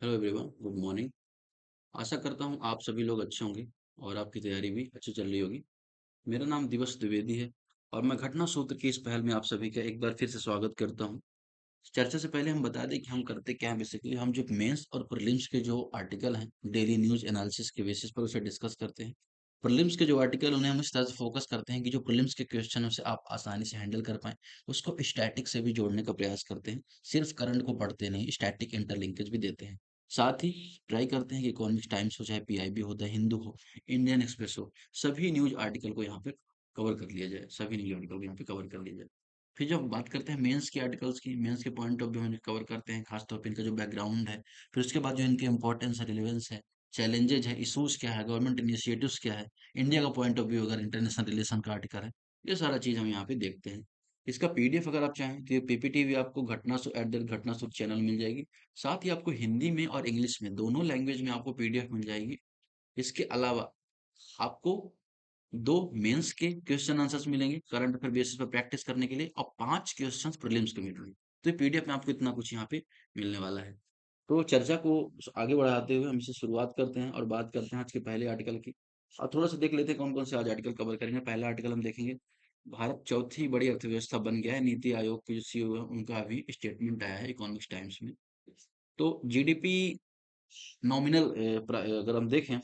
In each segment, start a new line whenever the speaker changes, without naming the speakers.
Hello everyone, good morning. आशा करता हूँ आप सभी लोग अच्छे होंगे और आपकी तैयारी भी अच्छी चल रही होगी। मेरा नाम दिवस द्विवेदी है और मैं घटना सूत्र की इस पहल में आप सभी का एक बार फिर से स्वागत करता हूँ। चर्चा से पहले हम बता दें कि हम करते क्या हैं। बेसिकली हम जो मेंस और प्रीलिम्स के जो आर्टिकल हैं डेली न्यूज एनालिसिस के बेसिस पर उसे डिस्कस करते हैं। प्रीलिम्स के जो आर्टिकल उन्हें हम इस तरह से फोकस करते हैं कि जो प्रीलिम्स के क्वेश्चन है उसे आप आसानी से हैंडल कर पाएं। उसको स्टैटिक से भी जोड़ने का प्रयास करते हैं। सिर्फ करंट को पढ़ते नहीं, स्टैटिक इंटरलिंकेज भी देते हैं। साथ ही ट्राई करते हैं कि इकोनॉमिक्स टाइम्स हो, चाहे पीआईबी हो, द हिंदू हो, इंडियन एक्सप्रेस हो, सभी न्यूज आर्टिकल को यहाँ पे कवर कर लिया जाए। सभी न्यूज आर्टिकल को यहाँ पे कवर कर लिया जाए। फिर जब बात करते हैं मेंस के आर्टिकल्स की, मेंस के पॉइंट ऑफ व्यू में कवर करते हैं, खासतौर पे इनका जो बैकग्राउंड है। फिर उसके बाद जो इनकी इंपॉर्टेंस है, रिलेवेंस है, चैलेंजेज है, इशूज क्या है, गवर्नमेंट इनिशिएटिव्स क्या है, इंडिया का पॉइंट ऑफ व्यू अगर इंटरनेशनल रिलेशन का आर्टिकल है, ये सारा चीज हम यहाँ पे देखते हैं। इसका पीडीएफ अगर आप चाहें तो ये पीपीटी भी आपको घटना सुख चैनल मिल जाएगी। साथ ही आपको हिंदी में और इंग्लिश में दोनों लैंग्वेज में आपको पीडीएफ मिल जाएगी। इसके अलावा आपको 2 मेंस के क्वेश्चन आंसर्स मिलेंगे करंट अफेयर बेसिस पर प्रैक्टिस करने के लिए, और 5 क्वेश्चंस प्रीलिम्स के मिलेंगे। तो ये पीडीएफ में आपको इतना कुछ यहाँ पे मिलने वाला है। तो चर्चा को आगे बढ़ाते हुए हम इसे शुरुआत करते हैं और बात करते हैं आज के पहले आर्टिकल की। और थोड़ा सा देख लेते हैं कौन कौन से आज आर्टिकल कवर करेंगे। पहला आर्टिकल हम देखेंगे, भारत चौथी बड़ी अर्थव्यवस्था बन गया है। नीति आयोग के जो सीईओ है उनका अभी स्टेटमेंट आया है इकोनॉमिक्स टाइम्स में। तो जीडीपी नॉमिनल, अगर हम देखें,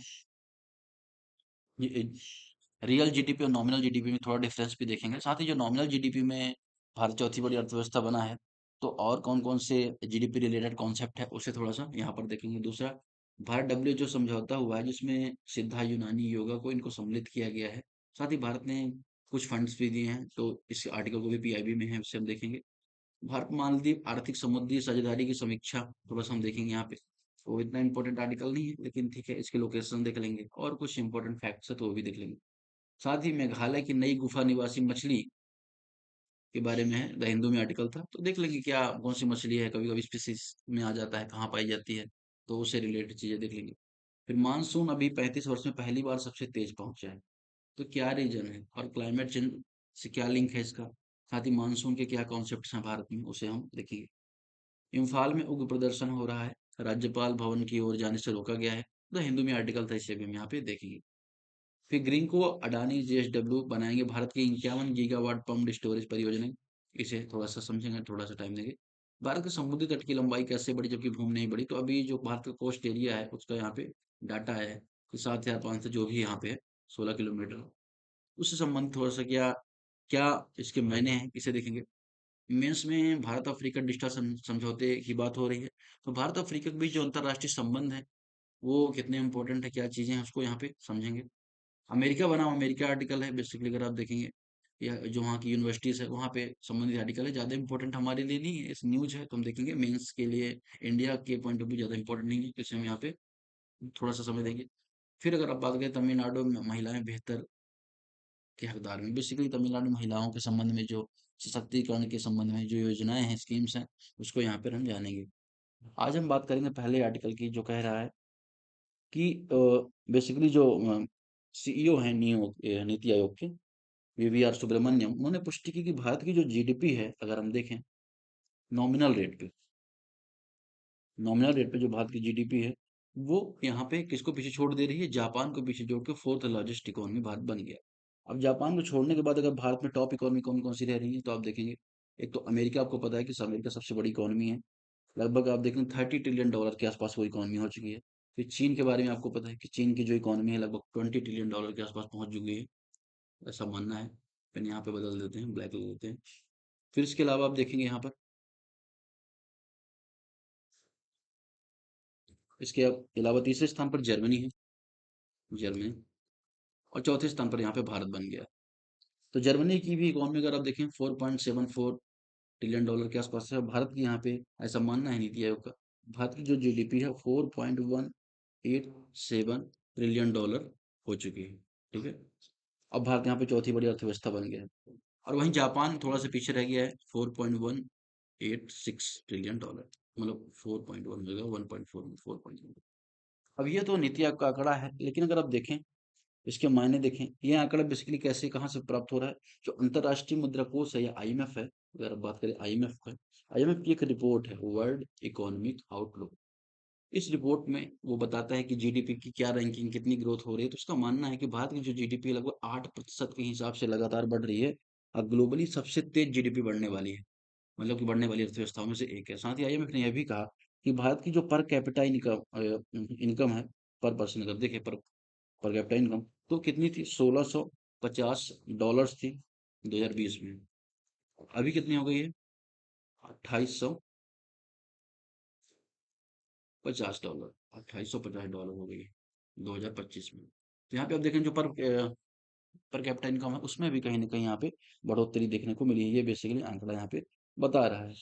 ये रियल जीडीपी और नॉमिनल जीडीपी में थोड़ा डिफरेंस भी देखेंगे। साथ ही जो नॉमिनल जीडीपी में भारत चौथी बड़ी अर्थव्यवस्था बना है, तो और कौन कौन से जीडीपी रिलेटेड कॉन्सेप्ट है उसे थोड़ा सा यहाँ पर देखेंगे। दूसरा, भारत डब्ल्यू जो समझौता हुआ है जिसमें सिद्धा, यूनानी, योगा को इनको सम्मिलित किया गया है। साथ ही भारत ने कुछ फंड्स भी दिए हैं, तो इस आर्टिकल को भी पीआईबी में है, उससे हम देखेंगे। भारत मालदीव आर्थिक समुद्री साझेदारी की समीक्षा थोड़ा सा हम देखेंगे यहाँ पे। वो इतना इंपॉर्टेंट आर्टिकल नहीं है, लेकिन ठीक है, इसके लोकेशन देख लेंगे और कुछ इंपॉर्टेंट फैक्ट्स है तो वो भी देख लेंगे। साथ ही मेघालय की नई गुफा निवासी मछली के बारे में है, द हिंदू में आर्टिकल था, तो देख लेंगे क्या कौन सी मछली है, कभी कभी स्पीसीज में आ जाता है, कहाँ पाई जाती है, तो उससे रिलेटेड चीजें देख लेंगे। फिर मानसून अभी 35 वर्ष में पहली बार सबसे तेज पहुंचा है, तो क्या रीजन है और क्लाइमेट चेंज से क्या लिंक है इसका। साथ ही मानसून के क्या कॉन्सेप्ट हैं भारत में, उसे हम देखेंगे। इम्फाल में उग्र प्रदर्शन हो रहा है, राज्यपाल भवन की ओर जाने से रोका गया है, द हिंदू में आर्टिकल था, इसे भी हम यहाँ पे देखेंगे। फिर ग्रीन को अडानी जेएसडब्ल्यू बनाएंगे भारत की 51 गीगावाट पम्प्ड स्टोरेज परियोजना। इसे थोड़ा सा समझेंगे, थोड़ा सा टाइम देंगे। भारत के समुद्री तट की लंबाई कैसे बढ़ी जबकि भूमि नहीं बढ़ी, तो अभी जो भारत का कोस्ट एरिया है उसका यहाँ पे डाटा है कि 7,500 जो भी यहाँ पे है, 16 किलोमीटर। उससे संबंधित थोड़ा सा क्या क्या इसके मायने हैं, इसे देखेंगे। मेंस में भारत अफ्रीका डिस्टा समझौते की बात हो रही है, तो भारत अफ्रीका के बीच जो अंतरराष्ट्रीय संबंध है वो कितने इंपॉर्टेंट है, क्या चीजें हैं, उसको यहाँ पे समझेंगे। अमेरिका बनाम अमेरिका आर्टिकल है, बेसिकली अगर आप देखेंगे, या जो वहाँ की यूनिवर्सिटीज है वहाँ पे संबंधित आर्टिकल है, ज़्यादा इंपॉर्टेंट हमारे लिए नहीं है, इस न्यूज है तो हम देखेंगे। मेंस के लिए इंडिया के पॉइंट ऑफ व्यू ज़्यादा इंपॉर्टेंट नहीं है, तो इसे हम यहाँ पे थोड़ा सा समय देंगे। फिर अगर आप बात करें तमिलनाडु में महिलाएं बेहतर के हकदार में, बेसिकली तमिलनाडु में महिलाओं के संबंध में जो सशक्तिकरण के संबंध में जो योजनाएं हैं, स्कीम्स हैं, उसको यहाँ पर हम जानेंगे। आज हम बात करेंगे पहले आर्टिकल की, जो कह रहा है कि बेसिकली जो सीईओ हैं नीति आयोग के, वीवीआर सुब्रमण्यम, उन्होंने पुष्टि की कि भारत की जो जीडीपी है, अगर हम देखें नॉमिनल रेट पे, नॉमिनल रेट पे जो भारत की जीडीपी है, वो यहाँ पे किसको पीछे छोड़ दे रही है, जापान को पीछे छोड़ के फोर्थ लार्जेस्ट इकोनॉमी भारत बन गया। अब जापान को छोड़ने के बाद अगर भारत में टॉप इकोनॉमी कौन कौन सी रह रही है, तो आप देखेंगे। एक तो अमेरिका, आपको पता है कि अमेरिका सबसे बड़ी इकोनॉमी है, लगभग आप देखें $30 ट्रिलियन के आसपास वो इकोनॉमी हो चुकी है। फिर चीन के बारे में आपको पता है कि चीन की जो इकोनॉमी है लगभग $20 ट्रिलियन के आसपास पहुंच चुकी है, ऐसा मानना है। पेन यहाँ पे बदल देते हैं, ब्लैक कर देते हैं। फिर इसके अलावा आप देखेंगे यहाँ पर, इसके अलावा तीसरे स्थान पर जर्मनी है, जर्मनी। और चौथे स्थान पर यहाँ पे भारत बन गया। तो जर्मनी की भी इकोनॉमी अगर आप देखें $4.74 ट्रिलियन के आसपास है। भारत की यहाँ पे ऐसा मानना है नीति आयोग का, भारत की जो जीडीपी है 4.187 ट्रिलियन डॉलर हो चुकी है। ठीक है, अब भारत यहाँ पे चौथी बड़ी अर्थव्यवस्था बन गया है। और वहीं जापान थोड़ा सा पीछे रह गया है, 4.186 ट्रिलियन डॉलर, मतलब 4.1 होगा, 1.4 में 4.1। अब ये तो नीति आयोग का आंकड़ा है, लेकिन अगर आप देखें, इसके मायने देखें, ये आंकड़ा बेसिकली कैसे, कहाँ से प्राप्त हो रहा है। जो अंतरराष्ट्रीय मुद्रा कोष है या आईएमएफ है, अगर आप बात करें आईएमएफ का, आईएमएफ की एक रिपोर्ट है, वर्ल्ड इकोनॉमिक आउटलुक। इस रिपोर्ट में वो बताता है कि जीडीपी की क्या रैंकिंग, कितनी ग्रोथ हो रही है। तो उसका मानना है कि भारत की जो जीडीपी है लगभग 8% के हिसाब से लगातार बढ़ रही है और ग्लोबली सबसे तेज जीडीपी बढ़ने वाली है, मतलब कि बढ़ने वाली अर्थव्यवस्थाओं में से एक है। साथ ही आईएमएफ ने यह भी कहा कि भारत की जो पर कैपिटा इनकम इनकम है, पर पर्सन अगर देखें, पर कैपिटा इनकम तो कितनी थी, $1650 थी 2020 में। अभी कितनी हो गई है, $2850, $2850 हो गई है 2025 में। तो यहाँ पे आप देखें जो पर कैपिटा इनकम है उसमें भी कहीं ना कहीं यहाँ पे बढ़ोतरी देखने को मिली है। ये बेसिकली आंकड़ा यहाँ पे बता रहा है।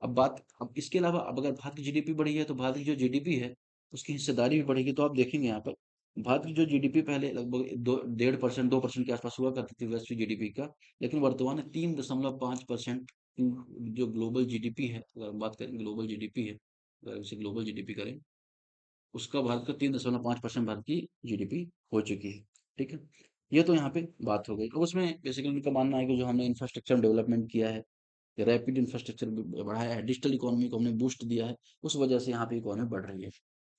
अब इसके अलावा अब अगर भारत की जीडीपी बढ़ी है तो भारत की जो जीडीपी है उसकी हिस्सेदारी भी बढ़ेगी। तो आप देखेंगे यहाँ पर भारत की जो जीडीपी पहले लगभग 1.5% 2% के आसपास हुआ करती थी वैश्विक जीडीपी का, लेकिन वर्तमान में 3.5% जो ग्लोबल जीडीपी है, अगर हम बात करें ग्लोबल जीडीपी है, अगर उसे ग्लोबल जीडीपी करें, उसका भारत का 3.5% भारत की जीडीपी हो चुकी है। ठीक है, ये तो यहाँ पे बात हो गई। अब उसमें बेसिकली उनका मानना है कि जो हमने इंफ्रास्ट्रक्चर डेवलपमेंट किया है, रैपिड इंफ्रास्ट्रक्चर बढ़ाया है, डिजिटल इकोनॉमी को हमने बूस्ट दिया है, उस वजह से यहाँ पे इकोनॉमी बढ़ रही है।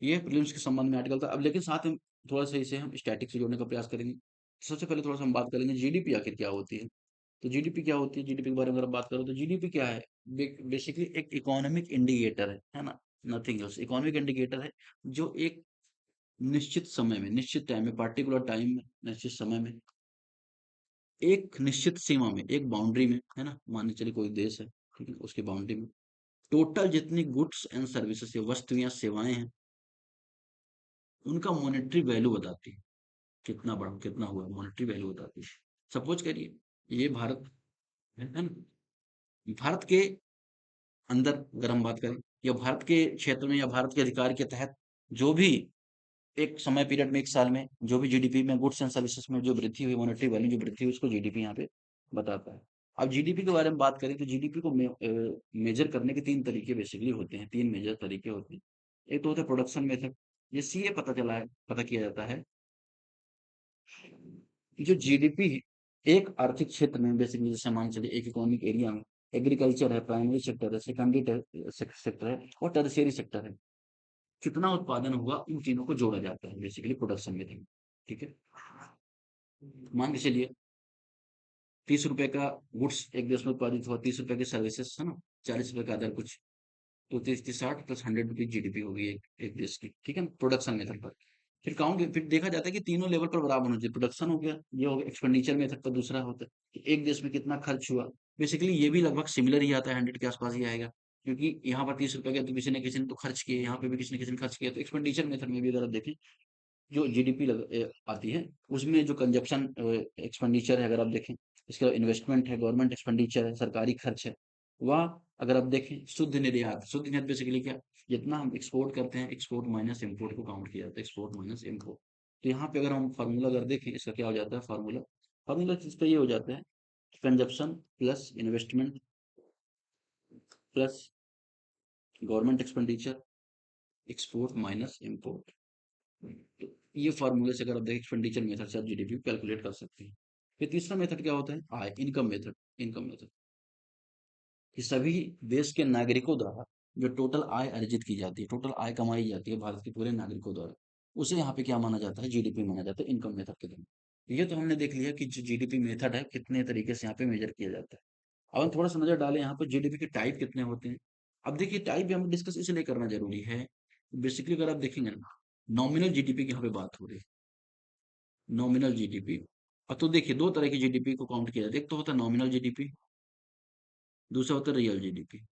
ये प्रीलिम्स के संबंध में आर्टिकल था। अब लेकिन साथ में थोड़ा सा इसे हम स्टैटिक से जोड़ने का प्रयास करेंगे। सबसे पहले थोड़ा सा हम बात करेंगे जीडीपी आखिर क्या होती है। तो जीडीपी क्या होती है, जीडीपी के बारे में अगर आप बात करो तो जीडीपी क्या है, बेसिकली एक इकोनॉमिक इंडिकेटर है ना, नथिंग एल्स। इकोनॉमिक इंडिकेटर है जो एक निश्चित समय में, निश्चित टाइम में, पार्टिकुलर टाइम में, निश्चित समय में, एक निश्चित सीमा में, एक बाउंड्री में, है ना, मान के चलिए कोई देश है, ठीक है, उसकी बाउंड्री में टोटल जितनी गुड्स एंड सर्विसेज, वस्तु या सेवाएं हैं, उनका मॉनेटरी वैल्यू बताती है, कितना बढ़ा कितना हुआ, मॉनेटरी वैल्यू बताती है। सपोज करिए ये भारत है ना, भारत के अंदर अगर हम बात करें या भारत के क्षेत्र में या भारत के अधिकार के तहत जो भी एक समय पीरियड में, एक साल में जो भी जीडीपी में गुड्स एंड सर्विसेज में जो वृद्धि हुई, मॉनेटरी वैल्यू जो वृद्धि हुई, उसको जीडीपी यहाँ पे बताता है। अब जीडीपी के बारे में बात करें तो जीडीपी को मेजर करने के तीन तरीके बेसिकली होते हैं, तीन मेजर तरीके होते हैं। एक तो होता है प्रोडक्शन मेथड। ये सीए पता किया जाता है कि जो जीडीपी एक आर्थिक क्षेत्र में बेसिकली, जैसे मान चलिए एक इकोनॉमिक एरिया में एग्रीकल्चर है, प्राइमरी सेक्टर है, सेकेंडरी सेक्टर है और टर्शियरी सेक्टर है, कितना उत्पादन हुआ, इन तीनों को जोड़ा जाता है बेसिकली प्रोडक्शन मेथड। ठीक है, मान के चलिए 30 रुपए का गुड्स एक देश में उत्पादित हुआ, 30 रुपए की सर्विसेज है ना, 40 रुपए का अदर कुछ, तो 30 30 60 प्लस 100 रुपीज जीडीपी होगी एक देश की। ठीक है, प्रोडक्शन मेथड पर। फिर देखा जाता है कि तीनों लेवल पर बराबर होना चाहिए। प्रोडक्शन हो गया, ये हो गया। एक्सपेंडिचर मेथड पर दूसरा होता है कि एक देश में कितना खर्च हुआ, बेसिकली ये भी लगभग सिमिलर ही आता है, 100 के आसपास ही आएगा, क्योंकि यहाँ पर 30 रुपए का तो किसी ने तो खर्च किए, यहाँ पे भी किसी ने खर्च किया। तो एक्सपेंडिचर मेथड में भी अगर आप देखें जो जीडीपी आती है, उसमें जो कंजप्शन एक्सपेंडिचर है अगर आप देखें, इसके अलावा इन्वेस्टमेंट है, गवर्नमेंट एक्सपेंडिचर है, सरकारी खर्च है, वह अगर आप देखें शुद्ध निर्यात, शुद्ध निर्यात बेसिकली क्या, जितना हम एक्सपोर्ट करते हैं, एक्सपोर्ट माइनस इम्पोर्ट को काउंट किया जाता है, एक्सपोर्ट माइनस इम्पोर्ट। तो यहाँ पे अगर हम फार्मूला अगर देखें इसका क्या हो जाता है, फार्मूला फार्मूला इसका ये हो जाता है, consumption plus investment plus government expenditure, export minus import. तो ये फार्मूले से अगर आप देखें एक्सपेंडिचर मेथड से आप जीडीपी कैलकुलेट कर सकते हैं। फिर तीसरा मेथड क्या होता है, आय, इनकम मेथड। इनकम मेथड कि सभी देश के नागरिकों द्वारा जो टोटल आय अर्जित की जाती है, टोटल आय कमाई जाती है भारत के पूरे नागरिकों द्वारा, उसे यहाँ पे क्या माना जाता है, जीडीपी माना जाता है इनकम मेथड के द्वारा। ये तो हमने देख लिया कि जो जीडीपी मेथड है कितने तरीके से यहाँ पे मेजर किया जाता है। अब हम थोड़ा सा नजर डालें यहाँ पर जीडीपी के टाइप कितने होते हैं। अब देखिए टाइप भी हमें डिस्कस इसलिए करना जरूरी है, बेसिकली अगर आप देखेंगे ना, नॉमिनल जीडीपी की यहाँ पे बात हो रही है, नॉमिनल जीडीपी। अब तो देखिए दो तरह की जीडीपी को काउंट किया जाता है, एक तो होता है नॉमिनल जीडीपी, दूसरा होता है रियल जीडीपी।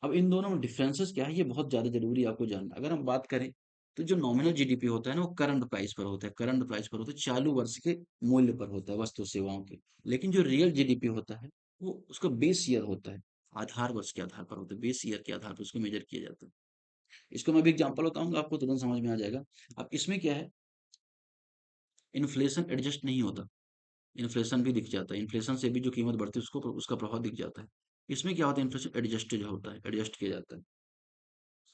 अब इन दोनों में डिफरेंसेस क्या है, ये बहुत ज्यादा जरूरी है आपको जानना। अगर हम बात करें तो जो नॉमिनल जीडीपी होता है ना, वो करंट प्राइस पर होता है, करंट प्राइस पर होता है, चालू वर्ष के मूल्य पर होता है वस्तु सेवाओं के। लेकिन जो रियल जीडीपी होता है वो उसका बेस ईयर होता है, आधार वर्ष के आधार पर होता है, बेस ईयर के आधार पर उसको मेजर किया जाता है। इसको मैं भी एग्जांपल बताऊंगा, आपको तुरंत समझ में आ जाएगा। अब इसमें क्या है, इन्फ्लेशन एडजस्ट नहीं होता, इन्फ्लेशन भी दिख जाता है, इन्फ्लेशन से भी जो कीमत बढ़ती है उसको उसका प्रभाव दिख जाता है। इसमें क्या होता है, इन्फ्लेशन एडजस्टेड होता है, एडजस्ट किया जाता है।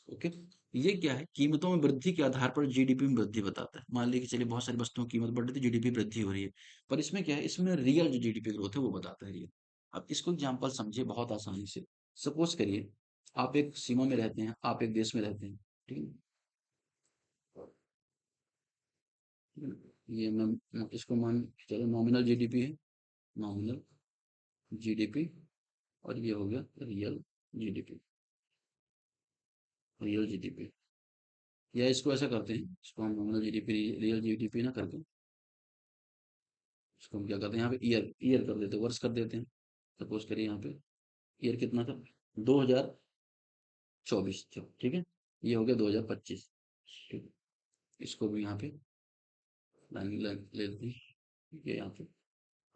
ओके, ये क्या है, कीमतों में वृद्धि के आधार पर जीडीपी में वृद्धि बताता है। मान लीजिए चलिए बहुत सारी वस्तुओं की कीमत बढ़ रही है, जीडीपी वृद्धि हो रही है, पर इसमें क्या है, इसमें रियल जो जीडीपी ग्रोथ है वो बताता है, रियल। अब इसको एग्जांपल समझिए बहुत आसानी से। सपोज करिए आप एक सीमा में रहते हैं, आप एक देश में रहते हैं, ठीक है, ये मैं इसको मान चलो नॉमिनल जीडीपी है, नॉमिनल जीडीपी, और ये हो गया रियल जीडीपी, रियल जीडीपी। या इसको ऐसा करते हैं, इसको हम नॉमिनल जीडीपी रियल जीडीपी ना करके इसको हम क्या करते हैं, यहाँ पे ईयर ईयर कर देते हैं, वर्ष कर देते हैं। सपोज करिए यहाँ पे ईयर कितना था, 2024, ठीक है। ये हो गया 2025, ठीक है। इसको भी यहाँ पे लाइन ले लेते हैं, ठीक है यहाँ पे।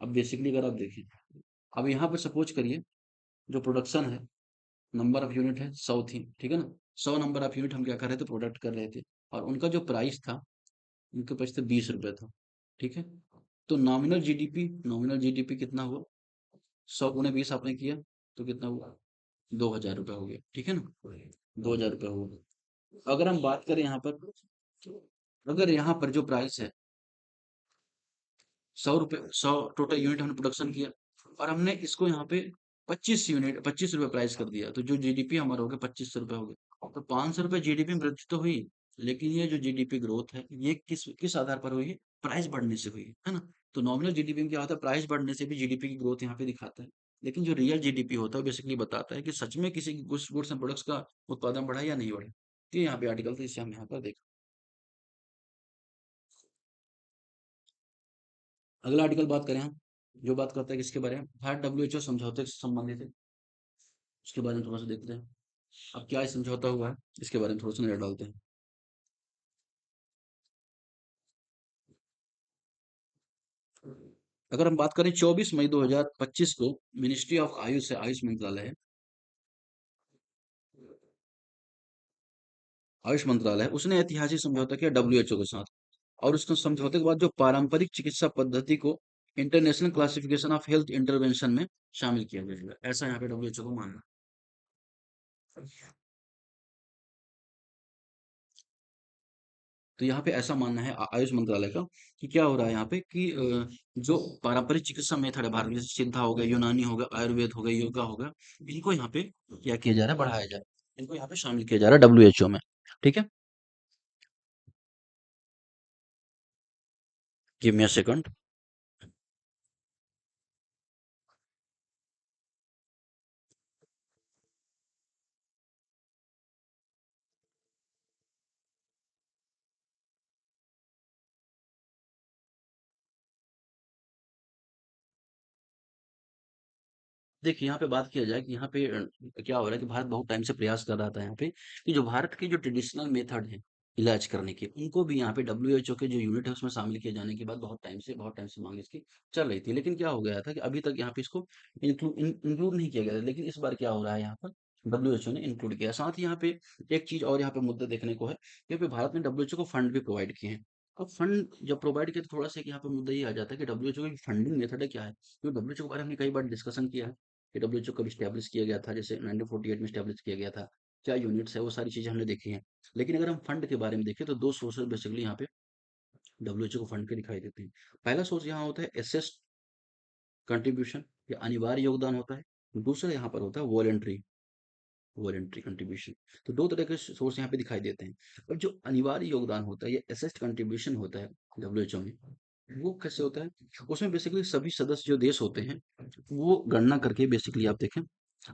अब बेसिकली अगर आप देखें, अब यहाँ पे सपोज करिए जो प्रोडक्शन है, नंबर ऑफ यूनिट है 100 थी, ठीक है ना। 100 नंबर ऑफ यूनिट हम क्या कर रहे थे, प्रोडक्ट कर रहे थे। और उनका जो प्राइस था, उनके पास थे 20 रुपए था, ठीक है। तो नॉमिनल जीडीपी कितना हुआ, 100 × 20 आपने किया, तो कितना हुआ, 2000 रुपये हो गया, ठीक है ना। 2000 रुपये हो गया। अगर हम बात करें यहाँ पर, अगर यहाँ पर जो प्राइस है, 100 रुपये, 100 टोटल यूनिट हमने प्रोडक्शन किया, और हमने इसको यहाँ पे 25 यूनिट, 25 रुपये प्राइस कर दिया, तो जो जीडीपी हमारा हो गया 2500 रुपये हो गया। तो 500 रुपये जीडीपी में वृद्धि तो हुई, लेकिन ये जो जीडीपी ग्रोथ है, ये किस किस आधार पर हुई है, प्राइस बढ़ने से हुई है ना। तो नॉमिनल जीडीपी में क्या होता है, प्राइस बढ़ने से भी जीडीपी की ग्रोथ यहाँ पे दिखाता है। लेकिन जो रियल जीडीपी होता है, बेसिकली बताता है कि सच में किसी गुड्स एंड प्रोडक्ट्स का उत्पादन बढ़ा या नहीं बढ़ा। तो ये यहाँ पे आर्टिकल था, इसे हम यहाँ पर देख। अगला आर्टिकल बात करें हम, जो बात करता है किसके बारे में, भारत डब्ल्यूएचओ समझौते से संबंधित है, उसके बारे में थोड़ा सा देखते हैं। अब क्या समझौता हुआ है, इसके बारे में थोड़ा सा नजर डालते हैं। अगर हम बात करें 24 मई 2025 को, मिनिस्ट्री ऑफ आयुष है, आयुष मंत्रालय है, आयुष मंत्रालय उसने ऐतिहासिक समझौता किया डब्ल्यूएचओ के साथ। और उसके समझौते के बाद जो पारंपरिक चिकित्सा पद्धति को international classification of health intervention में शामिल किया जाएगा, ऐसा यहाँ पे डब्ल्यूएचओ को मानना है। तो यहाँ पे ऐसा मानना है आयुष मंत्रालय का, कि क्या हो रहा है यहाँ पे कि जो पारंपरिक चिकित्सा मेथड है भारत में, जैसे सिद्धा हो गया, यूनानी हो गया, आयुर्वेद हो गया, योगा हो गया, इनको यहाँ पे क्या किया जा रहा है, बढ़ाया जा रहा है, इनको यहाँ पे शामिल किया जा रहा है डब्ल्यूएचओ में, ठीक है। Give me a second. देखिए यहाँ पे बात किया जाए कि यहाँ पे क्या हो रहा है कि भारत बहुत टाइम से प्रयास कर रहा था यहाँ पे, कि जो भारत के जो ट्रेडिशनल मेथड है इलाज करने के, उनको भी यहाँ पे डब्ल्यूएचओ के जो यूनिट है उसमें शामिल किए जाने के बाद बहुत टाइम से मांग इसकी चल रही थी। लेकिन क्या हो गया था कि अभी तक यहाँ पे इसको इंक्लूड नहीं किया गया था, लेकिन इस बार क्या हो रहा है, यहाँ पर डब्ल्यूएचओ ने इंक्लूड किया। साथ ही यहाँ पे एक चीज और यहाँ पे मुद्दा देखने को है, यहाँ पे भारत ने डब्ल्यूएचओ को फंड भी प्रोवाइड किए हैं। अब फंड जब प्रोवाइड किया, तो थोड़ा सा यहाँ पे मुद्दा ये आ जाता है कि डब्ल्यूएचओ की फंडिंग मेथड है क्या है, क्योंकि डब्ल्यूएचओ के बारे में हमने कई बार डिस्कशन किया है कि डब्ल्यूएचओ कब स्टैब्लिश किया गया था, जैसे 1948 में स्टैब्लिश किया गया था, क्या यूनिट्स है, वो सारी चीजें हमने देखी हैं। लेकिन अगर हम फंड के बारे में देखें, तो दो सोर्सेज बेसिकली यहाँ पे डब्ल्यूएचओ को फंड के दिखाई देते हैं। पहला सोर्स यहाँ होता है एसेस्ट कंट्रीब्यूशन, या अनिवार्य योगदान होता है। दूसरा यहाँ पर होता है वॉलेंट्री, वॉलेंट्री कंट्रीब्यूशन। तो दो तरह के सोर्स यहाँ पे दिखाई देते हैं। और जो अनिवार्य योगदान होता है, या एसेस्ट कंट्रीब्यूशन होता है डब्ल्यूएचओ में, वो कैसे होता है, उसमें बेसिकली सभी सदस्य जो देश होते हैं, वो गणना करके बेसिकली आप देखें,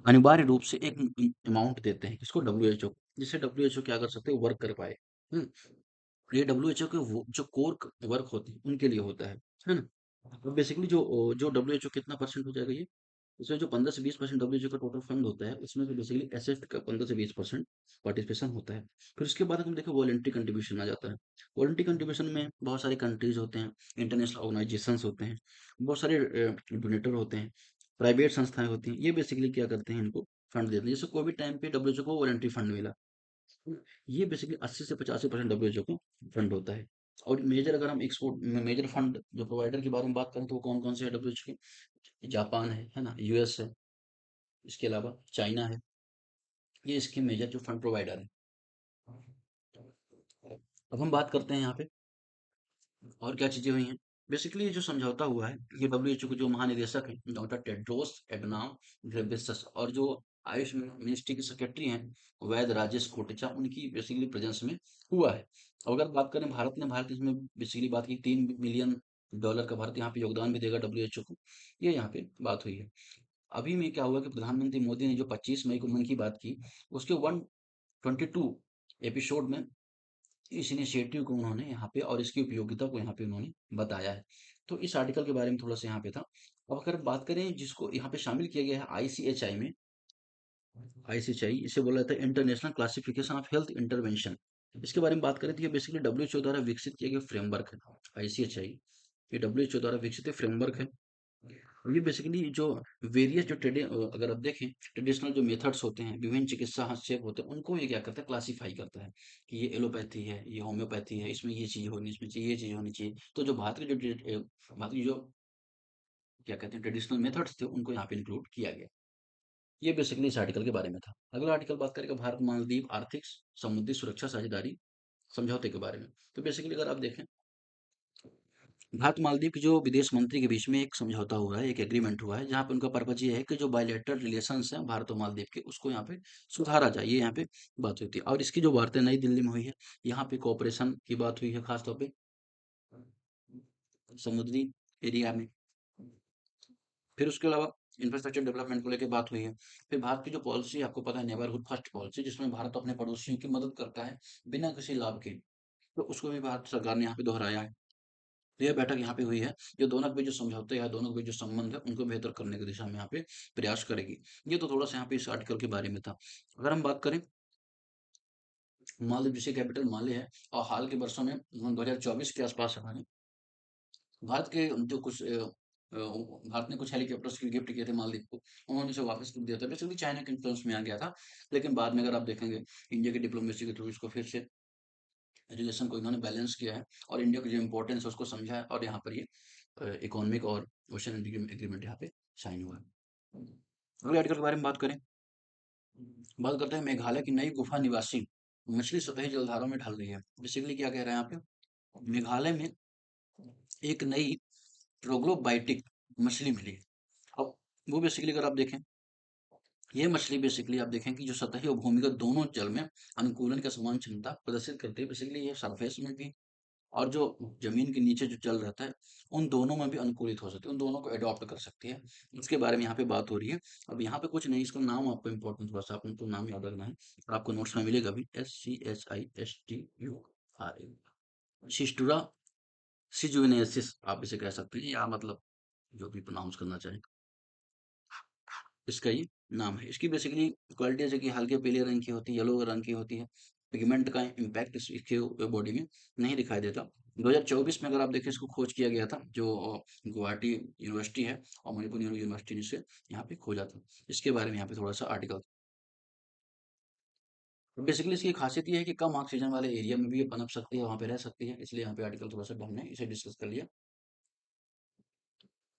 अनिवार्य रूप से एक अमाउंट देते हैं किसको, डब्ल्यूएचओ, जिससे डब्ल्यूएचओ क्या कर सकते हैं, वर्क कर पाए। हम्म, ये डब्ल्यूएचओ के जो कोर वर्क होते हैं उनके लिए होता है ना। तो बेसिकली जो डब्ल्यूएचओ कितना परसेंट हो जाएगा ये, इसमें जो 15 से 20% डब्ल्यूएचओ का टोटल फंड होता है, उसमें से बेसिकली एसेट का 15 से 20% पार्टिसिपेशन होता है। फिर उसके बाद हम देखें, वॉलेंट्री कंट्रीब्यूशन आ जाता है। वॉलेंट्री कंट्रीब्यूशन में बहुत सारे कंट्रीज होते हैं, इंटरनेशनल ऑर्गेनाइजेशंस होते हैं, बहुत सारे डोनेटर होते हैं, प्राइवेट संस्थाएं होती हैं, ये बेसिकली क्या करते हैं, इनको फंड देते हैं। जैसे कोविड टाइम पे डब्ल्यूएचओ को वॉलेंट्री फंड मिला, ये बेसिकली 80 से 85% डब्ल्यूएचओ को फंड होता है। और मेजर अगर हम एक्सपोर्ट मेजर फंड जो प्रोवाइडर के बारे में बात करें, तो वो कौन कौन से है डब्ल्यूएचओ के, जापान है ना, यूएस है, इसके अलावा चाइना है, ये इसके मेजर जो फंड प्रोवाइडर है। अब हम बात करते हैं यहाँ पे और क्या चीजें हुई हैं। बेसिकली ये जो समझौता हुआ है, ये डब्ल्यूएचओ के जो महानिदेशक हैं, डॉक्टर टेड्रोस एडनाम घेब्रेयेसस, और जो आयुष मिनिस्ट्री के सेक्रेटरी हैं वैद राजेश कोटेचा, उनकी बेसिकली प्रेजेंस में हुआ है। और अगर बात करें भारत इसमें बेसिकली बात की $3 मिलियन का भारत यहाँ पे योगदान भी देगा WHO को, ये यहाँ पे बात हुई है। अभी में क्या हुआ कि प्रधानमंत्री मोदी ने जो 25 मई को मन की बात की, उसके 122 एपिसोड में इस इनिशिएटिव को उन्होंने यहाँ पे और इसकी उपयोगिता को यहाँ पे उन्होंने बताया है। तो इस आर्टिकल के बारे में थोड़ा सा यहाँ पे था। अब अगर बात करें जिसको यहाँ पे शामिल किया गया है ICHI में, ICHI इसे बोला जाता है international classification of health intervention. इसके बारे में बात करें तो ये बेसिकली WHO द्वारा विकसित किया गया फ्रेमवर्क है। ICHI ये WHO द्वारा विकसित फ्रेमवर्क है। और ये बेसिकली जो वेरियस जो अगर आप देखें ट्रेडिशनल जो मेथड्स होते हैं, विभिन्न चिकित्सा हस्तक्षेप होते हैं, उनको ये क्या करता है, क्लासिफाई करता है कि ये एलोपैथी है, ये होम्योपैथी है, इसमें ये चीज होनी, इसमें ये चीज होनी चाहिए। तो जो भारत की जो क्या कहते हैं ट्रेडिशनल मेथड्स थे, उनको यहाँ पे इंक्लूड किया गया। ये बेसिकली इस आर्टिकल के बारे में था। अगला आर्टिकल बात करेगा भारत मालदीव आर्थिक समुद्री सुरक्षा साझेदारी समझौते के बारे में। तो बेसिकली अगर आप देखें, भारत मालदीव के जो विदेश मंत्री के बीच में एक समझौता हुआ है, एक एग्रीमेंट हुआ है, जहाँ पे उनका पर्पज ये है कि जो बायलैटरल रिलेशंस हैं भारत और मालदीव के, उसको यहाँ पे सुधारा जाए। ये यहाँ पे बात हुई थी और इसकी जो वार्ता नई दिल्ली में हुई है, यहाँ पे कोऑपरेशन की बात हुई है, खासतौर पे समुद्री एरिया में। फिर उसके अलावा इंफ्रास्ट्रक्चर डेवलपमेंट को लेकर बात हुई है। फिर भारत की जो पॉलिसी आपको पता है, नेबरहुड फर्स्ट पॉलिसी, जिसमें भारत अपने पड़ोसियों की मदद करता है बिना किसी लाभ के, तो उसको भी भारत सरकार ने यहाँ पे दोहराया है। तो यह बैठक यहाँ पे हुई है, जो दोनों के बीच जो समझौते हैं, दोनों के बीच जो संबंध है, उनको बेहतर करने की दिशा में यहाँ पे प्रयास करेगी। ये तो थोड़ा सा यहाँ पे इस आर्टिकल के बारे में था। अगर हम बात करें मालदीव, जिसकी कैपिटल माले है, और हाल के वर्षों में 2024 के आसपास हमारे भारत के जो कुछ भारत ने कुछ हेलीकॉप्टर्स गिफ्ट किए थे मालदीव को, उन्होंने इसे वापस कर दिया था। बेसिकली चाइना के इन्फ्लुएंस में आ गया था, लेकिन बाद में अगर आप देखेंगे इंडिया की डिप्लोमेसी के थ्रू इसको फिर से रिलेशन को इन्होंने बैलेंस किया है और इंडिया की जो इम्पोर्टेंस है उसको समझा है, और यहाँ पर ये इकोनॉमिक और ओशन एग्रीमेंट यहाँ पे साइन हुआ है। अगले आर्टिकल के बारे में बात करते हैं मेघालय की नई गुफा निवासी मछली सतही जलधाराओं में ढल रही है। बेसिकली क्या कह रहे हैं यहाँ पे, मेघालय में एक नई ट्रोग्लोबाइटिक मछली मिली है। अब वो बेसिकली अगर आप देखें, ये मछली बेसिकली आप देखें कि जो सतही और भूमिगत दोनों जल में अनुकूलन का समान क्षमता प्रदर्शित करती है। बेसिकली ये सरफेस में भी और जो जमीन के नीचे जो जल रहता है, उन दोनों में भी अनुकूलित हो सकती है, उन दोनों को अडॉप्ट कर सकती है। उसके बारे में यहाँ पे बात हो रही है। अब यहाँ पे कुछ नहीं, इसका नाम आपको इम्पोर्टेंट थोड़ा सा आपको नाम याद रखना है, और आपको नोट्स में मिलेगा भी, SCHISTURA, शिस्टुरा सिजुनेसिस आप इसे कह सकते हैं, या मतलब जो भी प्रोनाउंस करना चाहें, इसका ये नाम है। इसकी बेसिकली क्वालिटी जैसे कि हल्के पीले रंग की होती है, येलो रंग की होती है। पिगमेंट का इम्पैक्ट इसके बॉडी में नहीं दिखाई देता। 2024 में अगर आप देखें, इसको खोज किया गया था, जो गुवाहाटी यूनिवर्सिटी है और मणिपुर यूनिवर्सिटी ने से यहाँ पे खोजा था। इसके बारे में यहाँ पे थोड़ा सा आर्टिकल, बेसिकली इसकी खासियत ये है कि कम ऑक्सीजन वाले एरिया में भी ये पनप सकती है, वहाँ पे रह सकती है, इसलिए यहाँ पे आर्टिकल थोड़ा सा हमने इसे डिस्कस कर लिया।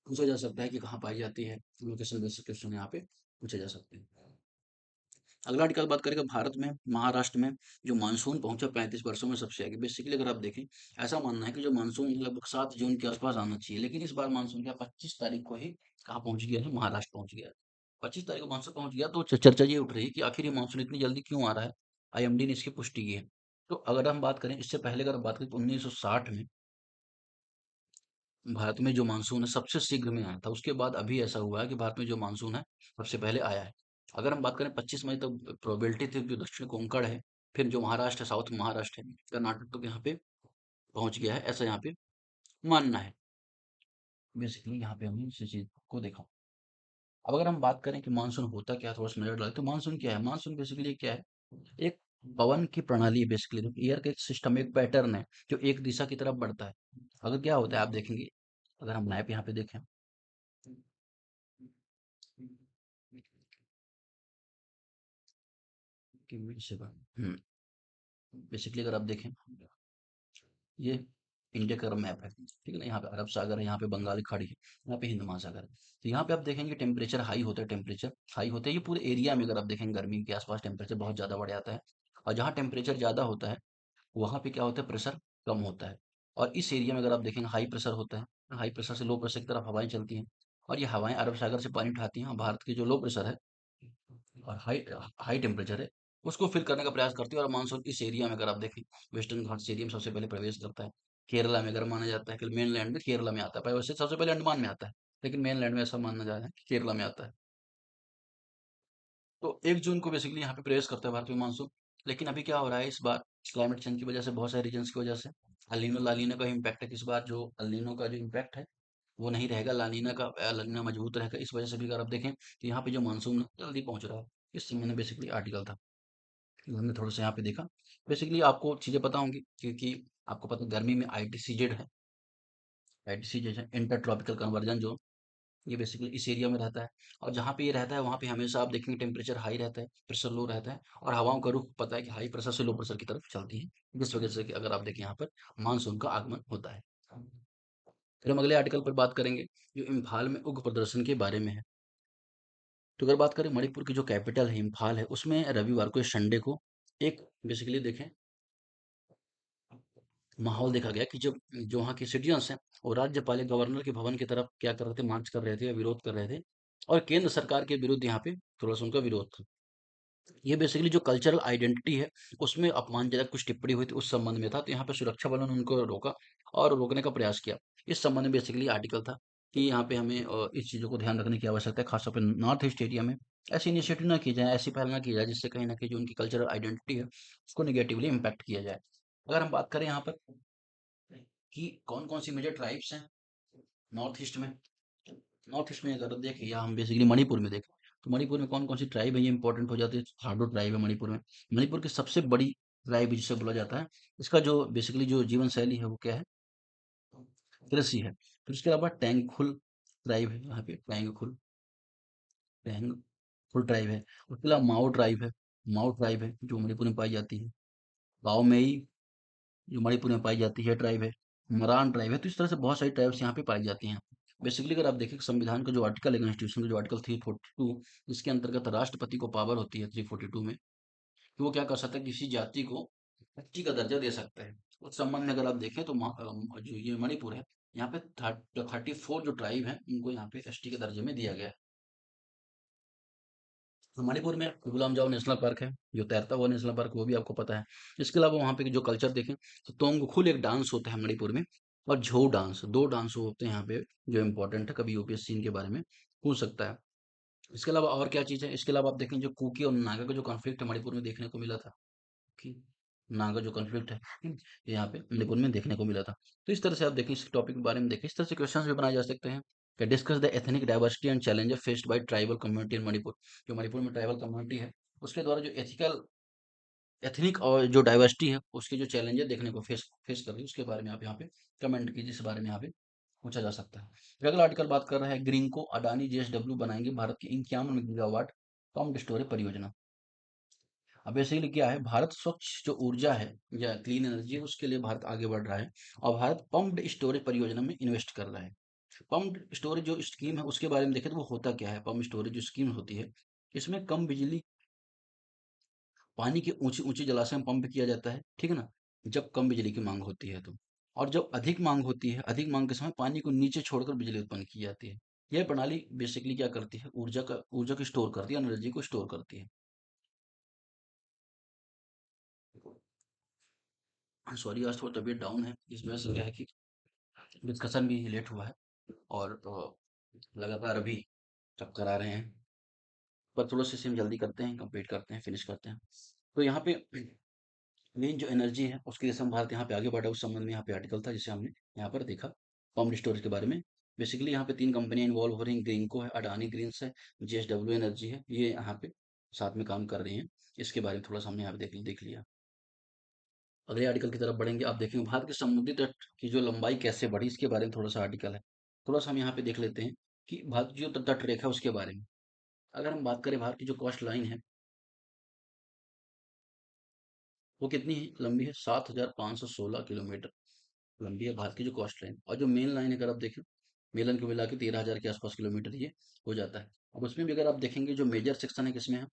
पूछा जा सकता है कि कहाँ पाई जाती है, लोकेशन बेसिस क्वेश्चन यहाँ पे पूछे जा सकते हैं। अगला आर्टिकल बात करेगा भारत में महाराष्ट्र में जो मानसून पहुंचा 35 वर्षों में सबसे आगे। बेसिकली अगर आप देखें, ऐसा मानना है कि जो मानसून लगभग 7 जून के आसपास आना चाहिए, लेकिन इस बार मानसून क्या 25 तारीख को ही कहाँ पहुंच गया है, महाराष्ट्र पहुंच गया है। 25 तारीख को मानसून पहुंच गया, तो चर्चा ये उठ रही है कि आखिर ये मानसून इतनी जल्दी क्यों आ रहा है। IMD ने इसकी पुष्टि की है। तो अगर हम बात करें, इससे पहले अगर बात करें तो 1960 में भारत में जो मानसून है सबसे शीघ्र में आया था। उसके बाद अभी ऐसा हुआ है कि भारत में जो मानसून है सबसे पहले आया है। अगर हम बात करें 25 मई तक प्रोबेबिलिटी थी, जो दक्षिण कोंकण है, फिर जो महाराष्ट्र है, साउथ महाराष्ट्र है, कर्नाटक तक यहाँ पे पहुंच गया है, ऐसा यहाँ पे मानना है। बेसिकली यहाँ पे हमने इस चीज को देखा। अब अगर हम बात करें कि मानसून होता क्या है, थोड़ा सा नजर डालें तो मानसून क्या है। मानसून बेसिकली क्या है, एक पवन की प्रणाली है। बेसिकली एयर का एक सिस्टम, एक पैटर्न है जो एक दिशा की तरफ बढ़ता है। अगर क्या होता है आप देखेंगे, अगर हम मैप यहाँ पे देखें, कि बेसिकली अगर आप देखें, ये इंडिया का मैप है, ठीक है ना। यहाँ पे अरब सागर है, यहाँ पे बंगाल की खाड़ी है, यहाँ पे हिंद महासागर है। तो यहाँ पे आप देखेंगे टेम्परेचर हाई होता है, टेम्परेचर हाई होता है। ये पूरे एरिया में अगर आप देखेंगे गर्मी के आसपास टेम्परेचर बहुत ज्यादा बढ़ जाता है, और जहाँ टेम्परेचर ज्यादा होता है वहाँ पे क्या होता है, प्रेशर कम होता है। और इस एरिया में अगर आप देखेंगे हाई प्रेशर होता है, हाई प्रेशर से लो प्रेशर की तरफ हवाएं चलती हैं, और ये हवाएं अरब सागर से पानी उठाती हैं, और भारत की जो लो प्रेशर है और हाई हाई टेम्परेचर है, उसको फिल करने का प्रयास करती है। और मानसून इस एरिया में अगर आप देखें, वेस्टर्न घाट्स एरिया में सबसे पहले प्रवेश करता है। केरला में अगर माना जाता है कि मेन लैंड में केरला में आता है, पर वैसे सबसे पहले अंडमान में आता है, लेकिन मेन लैंड में ऐसा माना जा रहा है कि केरला में आता है। तो 1 जून को बेसिकली यहाँ पे प्रवेश करता है भारत में मानसून। लेकिन अभी क्या हो रहा है इस बार, क्लाइमेट चेंज की वजह से, बहुत सारे रीजन्स की वजह से, अलीनो लालीना का इम्पैक्ट है। इस बार जो अलीनो का जो इम्पैक्ट है वो नहीं रहेगा, लानीना का लानीना मजबूत रहेगा। इस वजह से भी अगर आप देखें तो यहाँ पे जो मानसून है, जल्दी पहुंच रहा है। इस समय में बेसिकली आर्टिकल था, हमने थोड़ा सा यहाँ पे देखा। बेसिकली आपको चीजें पता होंगी, क्योंकि आपको पता गर्मी में आईटीसीजेड है। आईटीसीजेड है इंटर ट्रॉपिकल कन्वर्जन जोन, ये बेसिकली इस एरिया में रहता है। और जहाँ पे ये रहता है वहाँ पे हमेशा आप देखेंगे टेम्परेचर हाई रहता है, प्रेशर लो रहता है, और हवाओं का रुख पता है कि हाई प्रेशर से लो प्रेशर की तरफ चलती है, जिस वजह से कि अगर आप देखें यहाँ पर मानसून का आगमन होता है। फिर हम अगले आर्टिकल पर बात करेंगे, जो इम्फाल में उग्र प्रदर्शन के बारे में है। तो अगर बात करें मणिपुर की जो कैपिटल है इम्फाल है, उसमें रविवार को, इस संडे को, एक बेसिकली देखें माहौल देखा गया कि जब जो वहाँ के सिटीजन्स हैं वो राज्यपाल या गवर्नर के भवन की तरफ क्या कर रहे थे, मार्च कर रहे थे या विरोध कर रहे थे। और केंद्र सरकार के विरुद्ध यहाँ पे थोड़ा सा उनका विरोध था। ये बेसिकली जो कल्चरल आइडेंटिटी है उसमें अपमानजनक कुछ टिप्पणी हुई थी, उस संबंध में था। तो यहाँ पे सुरक्षा बलों ने उनको रोका और रोकने का प्रयास किया। इस संबंध में बेसिकली आर्टिकल था कि यहाँ पे हमें इस चीज़ों को ध्यान रखने की आवश्यकता है, खासतौर पर नॉर्थ ईस्ट एरिया में ऐसी इनिशिएटिव ना की जाए, ऐसी पहल ना की जाए जिससे कहीं ना कहीं जो उनकी कल्चरल आइडेंटिटी है उसको निगेटिवली इम्पैक्ट किया जाए। अगर हम बात करें यहाँ पर कि कौन कौन सी मेजर ट्राइब्स हैं नॉर्थ ईस्ट में, नॉर्थ ईस्ट में अगर देखें या हम बेसिकली मणिपुर में देखें, तो मणिपुर में कौन कौन सी ट्राइब है ये इंपॉर्टेंट हो जाती है। थाडो ट्राइब है मणिपुर में। मणिपुर की सबसे बड़ी ट्राइब जिसे बोला जाता है, इसका जो बेसिकली जो जीवन शैली है वो क्या है, कृषि है। फिर उसके अलावा टेंगखुल ट्राइब है, यहाँ पे टेंगखुल ट्राइब है। उसके अलावा माओ ट्राइब है जो मणिपुर में पाई जाती है। गाओ मेई जो मणिपुर में पाई जाती है ट्राइब है। मरान ट्राइब है। तो इस तरह से बहुत सारी ट्राइब्स यहाँ पे पाई जाती हैं। बेसिकली अगर आप देखें संविधान का जो आर्टिकल है, कॉन्स्टिट्यूशन का जो आर्टिकल 342, जिसके अंतर्गत राष्ट्रपति को पावर होती है 342 में, कि वो क्या कर सकता है, किसी जाति को एसटी का दर्जा दे सकता है। उस संबंध में अगर आप देखें तो जो ये मणिपुर है, यहाँ पे 34 जो ट्राइब है उनको यहाँ पे एसटी के दर्जे में दिया गया है। तो मणिपुर में गुलाम जाओ नेशनल पार्क है, जो तैरता हुआ नेशनल पार्क, वो भी आपको पता है। इसके अलावा वहाँ पे जो कल्चर देखें तो तोंगखुल एक डांस होता है मणिपुर में, और झो डांस, दो डांस होते हैं यहाँ पे जो इम्पोर्टेंट है, कभी यूपीएससी इनके बारे में पूछ सकता है। इसके अलावा और क्या चीज़ है, इसके अलावा आप देखें जो कुकी और नागा का जो कॉन्फ्लिक्ट है मणिपुर में देखने को मिला था, कि नागा जो कॉन्फ्लिक्ट है, ये यहाँ पे मणिपुर में देखने को मिला था। तो इस तरह से आप देखें, इस टॉपिक के बारे में देखें, इस तरह से क्वेश्चंस भी बनाए जा सकते हैं कि discuss the ethnic diversity and challenges faced by tribal community in Manipur. जो मणिपुर में ट्राइबल कम्युनिटी है उसके द्वारा जो एथनिक और जो डाइवर्सिटी है उसके जो चैलेंजेस देखने को फेस फेस कर रही है, उसके बारे में आप यहाँ पे कमेंट कीजिए, इस बारे में यहाँ पे पूछा जा सकता है। फिर अगला आर्टिकल बात कर रहा है, ग्रीन को अडानी जेएसडब्ल्यू बनाएंगे भारत की 51 गीगावाट पम्प्ड स्टोरेज परियोजना। अब बेसिकली क्या है, भारत स्वच्छ जो ऊर्जा है या क्लीन एनर्जी है उसके लिए भारत आगे बढ़ रहा है, और भारत पम्प्ड स्टोरेज परियोजना में इन्वेस्ट कर रहा है। पम्प्ड स्टोरेज जो स्कीम है उसके बारे में देखें तो वो होता क्या है। पम्प स्टोरेज जो स्कीम होती है, इसमें कम बिजली, पानी के ऊंचे ऊंचे जलाशय में पंप किया जाता है, ठीक है ना, जब कम बिजली की मांग होती है तो। और जब अधिक मांग होती है, अधिक मांग के समय पानी को नीचे छोड़कर बिजली उत्पन्न की जाती है। यह प्रणाली बेसिकली क्या करती है, ऊर्जा को स्टोर करती है, एनर्जी को स्टोर करती है। सॉरी, आज थोड़ा तबीयत डाउन है, इस वजह से क्या है कि डिस्कशन भी लेट हुआ है, और लगातार अभी चक्कर आ रहे हैं। पर थोड़ा सा इसे हम जल्दी करते हैं, कंप्लीट करते हैं, फिनिश करते हैं। तो यहाँ पे मेन जो एनर्जी है उसके लिए भारत यहाँ पे आगे बढ़ा, उस संबंध में यहाँ पे आर्टिकल था जिसे हमने यहाँ पर देखा, पम्प स्टोरेज के बारे में। बेसिकली यहाँ पे 3 कंपनियां इन्वॉल्व हो रही हैं, ग्रीनको है, अडानी ग्रीन्स है, जेएसडब्ल्यू एनर्जी है, ये यहाँ पे साथ में काम कर रही हैं। इसके बारे में थोड़ा सा हमने यहाँ पे देख लिया। अगले आर्टिकल की तरफ बढ़ेंगे, आप देखेंगे भारत के समुद्री तट की जो लंबाई कैसे बढ़ी, इसके बारे में थोड़ा सा आर्टिकल है। थोड़ा सा हम यहाँ पे देख लेते हैं कि भारत की जो तट रेखा है उसके बारे में। अगर हम बात करें भारत की जो कोस्ट लाइन है वो कितनी है, लंबी है, 7,516 किलोमीटर लंबी है भारत की जो कोस्ट लाइन। और जो मेन लाइन है अगर आप देखें, मेन लाइन को मिला के 13,000 के आसपास किलोमीटर ये हो जाता है। अब उसमें भी अगर आप देखेंगे जो मेजर सेक्शन है किसमें है,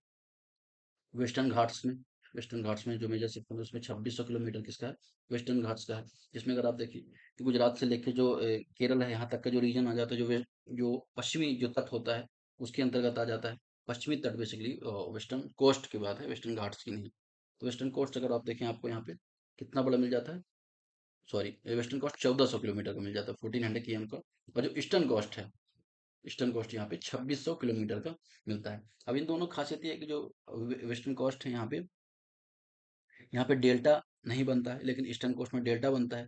वेस्टर्न घाट्स में। वेस्टर्न घाट्स में जो मेजर सेक्शन है उसमें 2600 किलोमीटर किसका है, वेस्टर्न घाट्स का है। जिसमें अगर आप देखिए कि गुजरात से लेके जो केरल है यहाँ तक का जो रीजन आ जाता है, जो पश्चिमी जो तट होता है उसके अंतर्गत आ जाता है। पश्चिमी तट बेसिकली वेस्टर्न कोस्ट की बात है, वेस्टर्न घाट्स की नहीं। तो वेस्टर्न कोस्ट अगर आप देखें आपको यहाँ पे कितना बड़ा मिल जाता है, सॉरी वेस्टर्न कोस्ट 1400 किलोमीटर का मिल जाता है, 1400 km का। और जो ईस्टर्न कोस्ट है, ईस्टर्न कोस्ट यहाँ पे 2600 किलोमीटर का मिलता है। अब इन दोनों खासियत ये है कि जो वेस्टर्न कोस्ट है यहाँ पे डेल्टा नहीं बनता है, लेकिन ईस्टर्न कोस्ट में डेल्टा बनता है।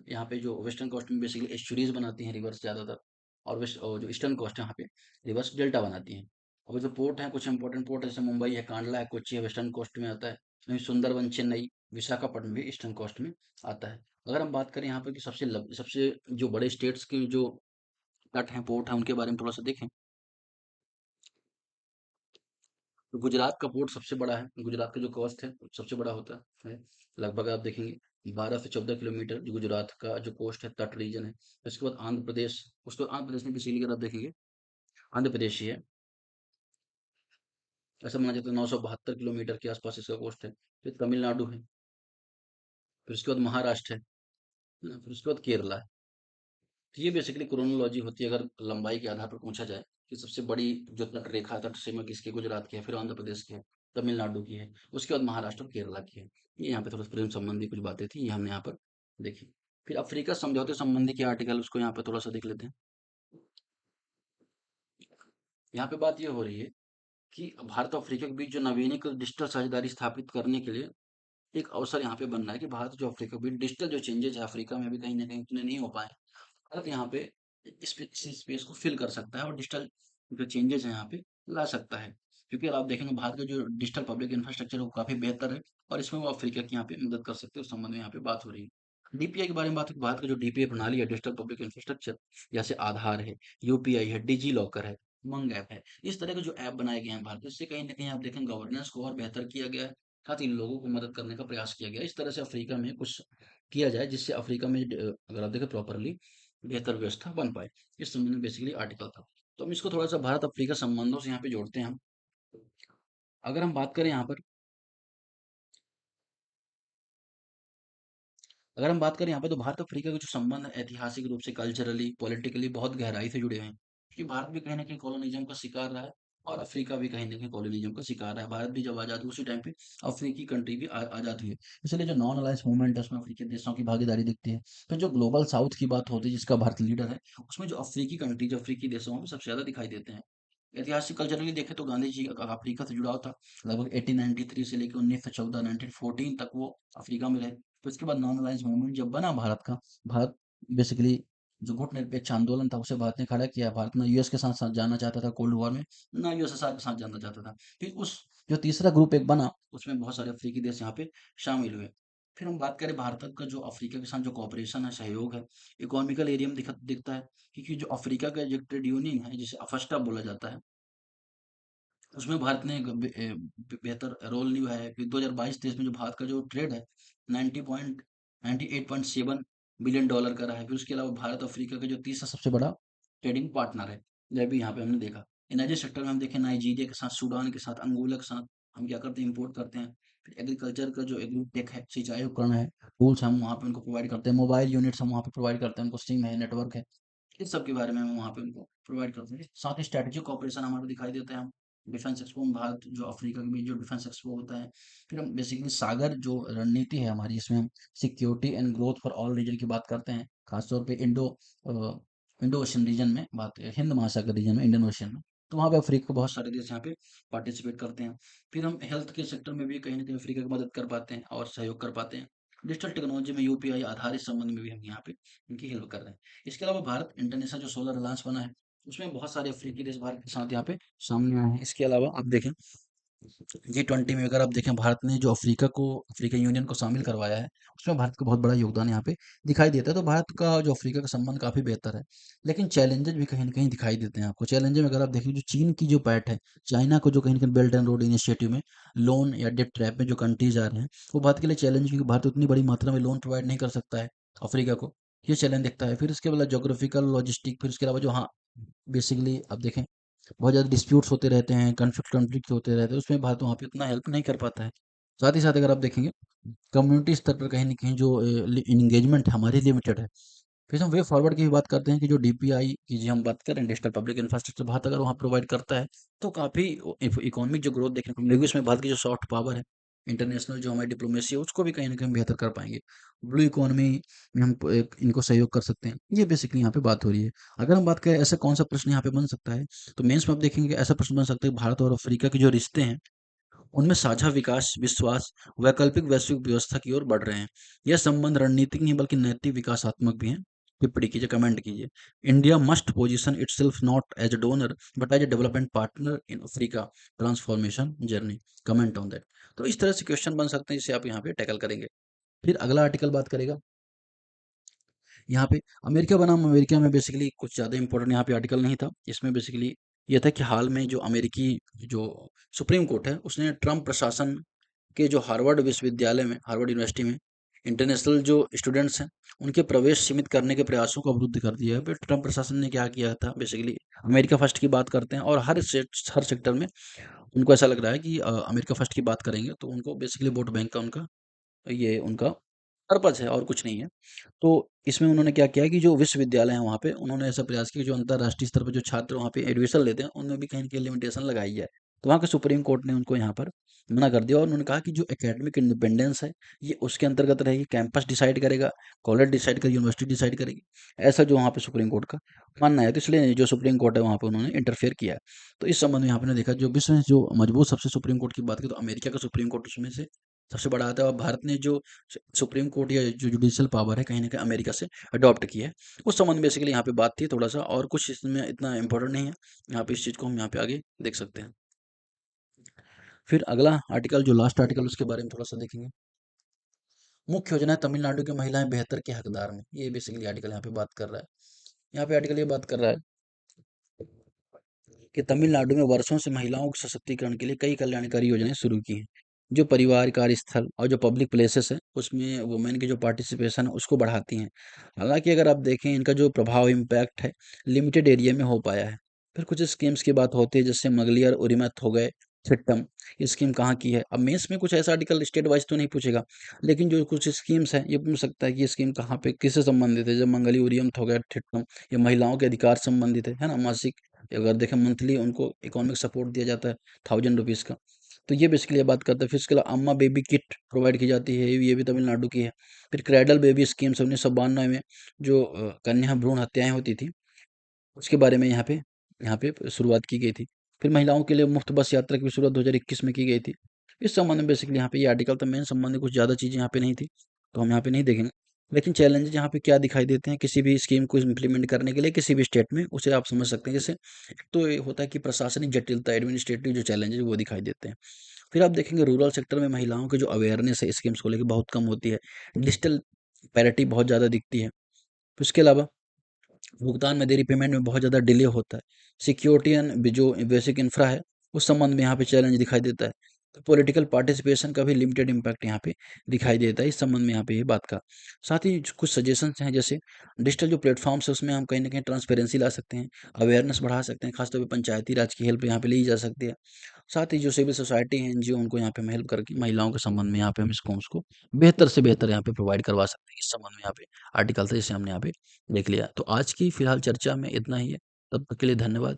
यहाँ पे जो वेस्टर्न कोस्ट में बेसिकली एस्चुरीज बनाती हैं रिवर्स ज़्यादातर, और जो ईस्टर्न कोस्ट है यहाँ पे रिवर्स डेल्टा बनाती हैं। और जो पोर्ट है, कुछ इंपॉर्टेंट पोर्ट है, जैसे मुंबई है, कांडला है, कोच्चि है, वेस्टर्न कोस्ट में आता है। वहीं सुंदरबन, चेन्नई, विशाखापट्टनम भी ईस्टर्न कोस्ट में आता है। अगर हम बात करें यहाँ पे कि सबसे जो बड़े स्टेट्स के जो तट हैं, पोर्ट हैं, उनके बारे में थोड़ा सा देखें, तो गुजरात का पोर्ट सबसे बड़ा है। गुजरात का जो कोस्ट है वो सबसे बड़ा होता है। लगभग आप देखेंगे 12 से 14 किलोमीटर जो गुजरात का जो कोस्ट है, तट रीजन है। उसके बाद आंध्र प्रदेश, उसके बाद आंध्र प्रदेश में बेसिकली अगर आप देखेंगे, आंध्र प्रदेश ही है। ऐसा माना जाता है 972 किलोमीटर के आसपास इसका कोस्ट है। फिर तमिलनाडु है, फिर उसके बाद महाराष्ट्र है ना, फिर उसके बाद केरला है। तो ये बेसिकली क्रोनोलॉजी होती है, अगर लंबाई के आधार पर पूछा जाए कि सबसे बड़ी जो तट रेखा, तट सीमा किसकी, गुजरात की है, फिर आंध्र प्रदेश की है, तमिलनाडु की है, उसके बाद महाराष्ट्र और केरला की है। ये यहाँ पे थोड़ा प्रेम संबंधी कुछ बातें थी, ये हमने यहाँ पर देखी। फिर अफ्रीका समझौते संबंधी के आर्टिकल, उसको यहाँ पे थोड़ा सा देख लेते हैं। यहाँ पे बात ये हो रही है कि भारत और अफ्रीका के बीच जो नवीनीकृत डिजिटल साझेदारी स्थापित करने के लिए एक अवसर यहाँ पे बन रहा है, कि भारत जो अफ्रीका के बीच डिजिटल जो चेंजेस है अफ्रीका में भी कहीं ना कहीं उतने नहीं हो पाए। भारत यहाँ पे इस स्पेस को फिल कर सकता है और डिजिटल जो चेंजेस हैं यहाँ पे ला सकता है। क्योंकि अगर आप देखेंगे भारत का जो डिजिटल पब्लिक इंफ्रास्ट्रक्चर है वो काफी बेहतर है, और इसमें वो अफ्रीका की यहाँ पे मदद कर सकते हैं। उस संबंध में यहाँ पे बात हो रही है। डीपीआई के बारे में बात है, भारत का जो डीपीआई प्रणाली है, डिजिटल पब्लिक इंफ्रास्ट्रक्चर, जैसे आधार है, यूपीआई है, डिजी लॉकर है, उमंग ऐप है, इस तरह के जो ऐप बनाए गए हैं भारत, इससे कहीं ना कहीं आप देखें गवर्नेंस को और बेहतर किया गया है। साथ ही लोगों को मदद करने का प्रयास किया गया है। इस तरह से अफ्रीका में कुछ किया जाए जिससे अफ्रीका में अगर आप देखें प्रॉपरली बेहतर व्यवस्था बन पाए। इस संबंध में बेसिकली आर्टिकल था। तो हम इसको थोड़ा सा भारत अफ्रीका संबंधों से यहाँ पे जोड़ते हैं हम। अगर हम बात करें यहाँ पर, अगर हम बात करें यहाँ पे, तो भारत अफ्रीका के जो संबंध है ऐतिहासिक रूप से, कल्चरली, पॉलिटिकली बहुत गहराई से जुड़े हुए हैं। क्योंकि भारत भी कहीं ना कहीं कॉलोनिज्म का शिकार रहा है, और अफ्रीका भी कहीं ना कहीं कॉलोनिज्म का शिकार रहा है। भारत भी जब आजाद हुआ उसी टाइम पे अफ्रीकी कंट्री भी आजाद हुई है। इसलिए जो नॉन अलायंस मूवमेंट है उसमें अफ्रीकी देशों की भागीदारी दिखती है। फिर जो ग्लोबल साउथ की बात होती है जिसका भारत लीडर है, उसमें जो अफ्रीकी कंट्री, जो अफ्रीकी देशों में सबसे ज्यादा दिखाई देते हैं। ऐतिहासिक कल्चरली देखें तो गांधी जी का अफ्रीका से जुड़ाव था। लगभग 1893 से लेकर 1914, 1914 तक वो अफ्रीका में रहे। फिर उसके बाद नॉन अलायंस मूवमेंट जब बना भारत का, भारत बेसिकली जो गुटनिरपेक्ष आंदोलन था उसे भारत ने खड़ा किया। भारत ना यूएस के साथ साथ जाना चाहता था कोल्ड वॉर में, ना यूएसएसआर के साथ जाना चाहता था। फिर उस जो तीसरा ग्रुप एक बना, उसमें बहुत सारे अफ्रीकी देश यहाँ पे शामिल हुए। फिर हम बात करें भारत का जो अफ्रीका के साथ जो कॉपरेशन है, सहयोग है, इकोनॉमिकल एरिया में दिखता है। क्योंकि जो अफ्रीका का जो ट्रेड यूनियन है, जिसे अफस्टा बोला जाता है, उसमें भारत ने एक बेहतर रोल निभाया है। फिर 2022-23 में जो भारत का जो ट्रेड है 98.7 बिलियन डॉलर का रहा है। फिर उसके अलावा भारत अफ्रीका का जो तीसरा सबसे बड़ा ट्रेडिंग पार्टनर है, यह भी यहाँ पे हमने देखा। एनर्जी सेक्टर में हम देखें नाइजीरिया के साथ, सूडान के साथ, अंगोला के साथ हम क्या करते हैं, इंपोर्ट करते हैं। फिर एग्रीकल्चर का जो एग्रीटेक है, सिंचाई उपकरण है, टूल्स हम वहाँ पे उनको प्रोवाइड करते हैं। मोबाइल यूनिट्स हम वहाँ पे प्रोवाइड करते हैं उनको, सिम है, नेटवर्क है, इस सब के बारे में हम वहाँ पे उनको प्रोवाइड करते हैं। साथ ही स्ट्रेटेजिक कॉपरेशन हमारा दिखाई देता है। हम डिफेंस एक्सपो में भारत जो अफ्रीका के बीच जो डिफेंस एक्सपो होता है, फिर हम बेसिकली सागर जो रणनीति है हमारी, इसमें हम security and growth for all region की बात करते हैं। खासतौर पे इंडो ओशियन रीजन में बात, हिंद महासागर रीजन में, इंडियन ओशियन में, तो वहाँ पे अफ्रीका के बहुत सारे देश यहाँ पे पार्टिसिपेट करते हैं। फिर हम हेल्थ के सेक्टर में भी कहीं ना कहीं अफ्रीका की मदद कर पाते हैं और सहयोग कर पाते हैं। डिजिटल टेक्नोलॉजी में यूपीआई आधारित संबंध में भी हम यहाँ पे उनकी हेल्प कर रहे हैं। इसके अलावा भारत इंटरनेशनल जो सोलर अलायंस बना है, उसमें बहुत सारे अफ्रीकी देश भारत के साथ यहाँ पे सामने आए हैं। इसके अलावा आप देखें G20 में, अगर आप देखें भारत ने जो अफ्रीका को, अफ्रीकन यूनियन को शामिल करवाया है, उसमें भारत का बहुत बड़ा योगदान यहाँ पे दिखाई देता है। तो भारत का जो अफ्रीका का संबंध काफी बेहतर है। लेकिन चैलेंजेस भी कहीं ना कहीं दिखाई देते हैं आपको। चैलेंजेस में अगर आप देखें, जो चीन की जो पैठ है, चाइना को जो कहीं ना कहीं बेल्ट एंड रोड इनिशिएटिव में लोन या डेट ट्रैप में जो कंट्रीज आ रहे हैं, वो भारत के लिए चैलेंज, क्योंकि भारत उतनी बड़ी मात्रा में लोन प्रोवाइड नहीं कर सकता है अफ्रीका को। ये चैलेंज दिखता है। फिर इसके बाद जोग्राफिकल लॉजिस्टिक, फिर उसके अलावा जो, हाँ, बेसिकली आप देखें बहुत ज़्यादा डिस्प्यूट्स होते रहते हैं, कॉन्फ्लिक्ट होते रहते हैं, उसमें भारत वहाँ पे उतना हेल्प नहीं कर पाता है। साथ ही साथ अगर आप देखेंगे कम्युनिटी स्तर पर कहीं न कहीं जो एंगेजमेंट हमारी लिमिटेड है। फिर हम वे फॉरवर्ड की भी बात करते हैं कि जो डीपीआई की जी हम बात करें, डिजिटल पब्लिक इंफ्रास्ट्रक्चर भारत अगर वहाँ प्रोवाइड करता है तो काफ़ी इकोनॉमिक जो ग्रोथ देखने को मिलेगी, उसमें भारत की जो सॉफ्ट पावर है, इंटरनेशनल जो हमारी डिप्लोमेसी है, उसको भी कहीं ना कहीं बेहतर कर पाएंगे। ब्लू इकोनॉमी में हम इनको सहयोग कर सकते हैं। ये बेसिकली यहाँ पे बात हो रही है। अगर हम बात करें ऐसा कौन सा प्रश्न यहाँ पे बन सकता है, तो मेंस में आप देखेंगे ऐसा प्रश्न बन सकता है, भारत और अफ्रीका के जो रिश्ते हैं उनमें साझा विकास, विश्वास, वैकल्पिक वैश्विक व्यवस्था की ओर बढ़ रहे हैं। यह संबंध रणनीतिक नहीं बल्कि नैतिक विकासात्मक भी हैं। टिप्पणी कीजिए, कमेंट कीजिए। India must position itself not as a donor but as a development partner in Africa transformation journey. Comment on that. तो इस तरह से क्वेश्चन बन सकते हैं जिसे आप यहाँ पे टैकल करेंगे। फिर अगला आर्टिकल बात करेगा यहाँ पे अमेरिका बनाम अमेरिका में बेसिकली कुछ ज़्यादा इंपॉर्टेंट यहाँ पे आर्टिकल नहीं था। इसमें बेसिकली ये था कि हाल में जो अमेरिकी जो सुप्रीम कोर्ट है उसने ट्रम्प प्रशासन के जो हार्वर्ड विश्वविद्यालय में, हार्वर्ड यूनिवर्सिटी में इंटरनेशनल जो स्टूडेंट्स हैं उनके प्रवेश सीमित करने के प्रयासों को अवरुद्ध कर दिया है। फिर ट्रम्प प्रशासन ने क्या किया था, बेसिकली अमेरिका फर्स्ट की बात करते हैं और हर सेक्टर में उनको ऐसा लग रहा है कि अमेरिका फर्स्ट की बात करेंगे तो उनको बेसिकली वोट बैंक का उनका ये उनका पर्पज़ है और कुछ नहीं है। तो इसमें उन्होंने क्या किया कि जो विश्वविद्यालय हैं वहाँ पे उन्होंने ऐसा प्रयास किया कि जो अंतर्राष्ट्रीय स्तर पर जो छात्र वहाँ पे एडमिशन लेते हैं उनमें भी कहीं न कहीं लिमिटेशन लगाई जाए। तो वहाँ के सुप्रीम कोर्ट ने उनको यहाँ पर मना कर दिया और उन्होंने कहा कि जो एकेडमिक इंडिपेंडेंस है ये उसके अंतर्गत रहेगी, कैंपस डिसाइड करेगा, कॉलेज डिसाइड करेगी, यूनिवर्सिटी डिसाइड करेगी। ऐसा जो वहाँ पे सुप्रीम कोर्ट का मानना है, तो इसलिए जो सुप्रीम कोर्ट है वहाँ पे उन्होंने इंटरफेयर किया है। तो इस संबंध में यहाँ पे हमने देखा जो विश्व में जो मजबूत सबसे सुप्रीम कोर्ट की बात करें तो अमेरिका का सुप्रीम कोर्ट उसमें से सबसे बड़ा आता है और भारत ने जो सुप्रीम कोर्ट या जो जुडिशियल पावर है कहीं ना कहीं अमेरिका से अडॉप्ट की है। उस संबंध में बेसिकली यहाँ पे बात थी थोड़ा सा, और कुछ इसमें इतना इंपॉर्टेंट नहीं है। यहाँ पे इस चीज़ को हम यहाँ पे आगे देख सकते हैं। फिर अगला आर्टिकल जो लास्ट आर्टिकल उसके बारे में थोड़ा सा देखेंगे। मुख्य योजना है तमिलनाडु की महिलाएं बेहतर के हकदार में, ये बेसिकली आर्टिकल यहाँ पे बात कर रहा है। यहाँ पे आर्टिकल ये बात कर रहा है कि तमिलनाडु में वर्षों से महिलाओं के सशक्तिकरण के लिए कई कल्याणकारी योजनाएं शुरू की हैं, जो परिवार, कार्यस्थल और जो पब्लिक प्लेसेस है उसमें वुमेन की जो पार्टिसिपेशन है उसको बढ़ाती हैं। हालांकि अगर आप देखें इनका जो प्रभाव इम्पैक्ट है लिमिटेड एरिया में हो पाया है। फिर कुछ स्कीम्स की बात होती है जैसे मंगलियार उरिमत हो गए, थिट्टम, ये स्कीम कहाँ की है। अब मेंस में कुछ ऐसा आर्टिकल स्टेट वाइज तो नहीं पूछेगा, लेकिन जो कुछ स्कीम्स हैं ये पूछ सकता है कि ये स्कीम कहाँ पे किससे संबंधित है। जब मंगली उरियम हो गया, थिट्टम, ये महिलाओं के अधिकार से संबंधित है ना। मासिक अगर देखें मंथली उनको इकोनॉमिक सपोर्ट दिया जाता है 1000 रुपीज़ का। तो ये बेसिकली बात करते हैं। फिर इसके अलावा अम्मा बेबी किट प्रोवाइड की जाती है, ये भी तमिलनाडु की है। फिर क्रेडल बेबी स्कीम्स 1992 में जो कन्या भ्रूण हत्याएं होती थी उसके बारे में यहाँ पे शुरुआत की गई थी। फिर महिलाओं के लिए मुफ्त बस यात्रा की भी शुरुआत 2021 में की गई थी। इस संबंध में बेसिकली यहाँ पे ये आर्टिकल था, मेन संबंध में कुछ ज़्यादा चीज़ें यहाँ पे नहीं थी, तो हम यहाँ पे नहीं देखेंगे। लेकिन चैलेंजेस यहाँ पे क्या दिखाई देते हैं किसी भी स्कीम को इम्प्लीमेंट करने के लिए किसी भी स्टेट में, उसे आप समझ सकते हैं। जैसे एक तो ये होता है कि प्रशासनिक जटिलता, एडमिनिस्ट्रेटिव जो चैलेंजेस वो दिखाई देते हैं। फिर आप देखेंगे रूरल सेक्टर में महिलाओं की जो अवेयरनेस है स्कीम्स को लेकर बहुत कम होती है। डिजिटल पैरिटी बहुत ज़्यादा दिखती है। फिर उसके अलावा भुगतान में देरी, पेमेंट में बहुत ज़्यादा डिले होता है। सिक्योरिटी एंड जो बेसिक इंफ्रा है, उस संबंध में यहाँ पे चैलेंज दिखाई देता है। तो पॉलिटिकल पार्टिसिपेशन का भी लिमिटेड इम्पैक्ट यहाँ पे दिखाई देता है इस संबंध में यहाँ पे ये बात का। साथ ही कुछ सजेशंस हैं जैसे डिजिटल जो प्लेटफॉर्म्स है उसमें हम कहीं न कहीं ट्रांसपेरेंसी ला सकते हैं, अवेयरनेस बढ़ा सकते हैं, खासतौर पे पंचायती राज की हेल्प यहाँ पे ली जा सकती है। साथ ही जो सिविल सोसाइटी है, एनजीओ, उनको यहाँ पे हम हेल्प करके महिलाओं के संबंध में यहाँ पे हम इसको उसको बेहतर से बेहतर यहाँ पे प्रोवाइड करवा सकते हैं। इस संबंध में यहाँ पे आर्टिकल था जिसे हमने यहाँ पे देख लिया। तो आज की फिलहाल चर्चा में इतना ही है। तब तक के लिए धन्यवाद।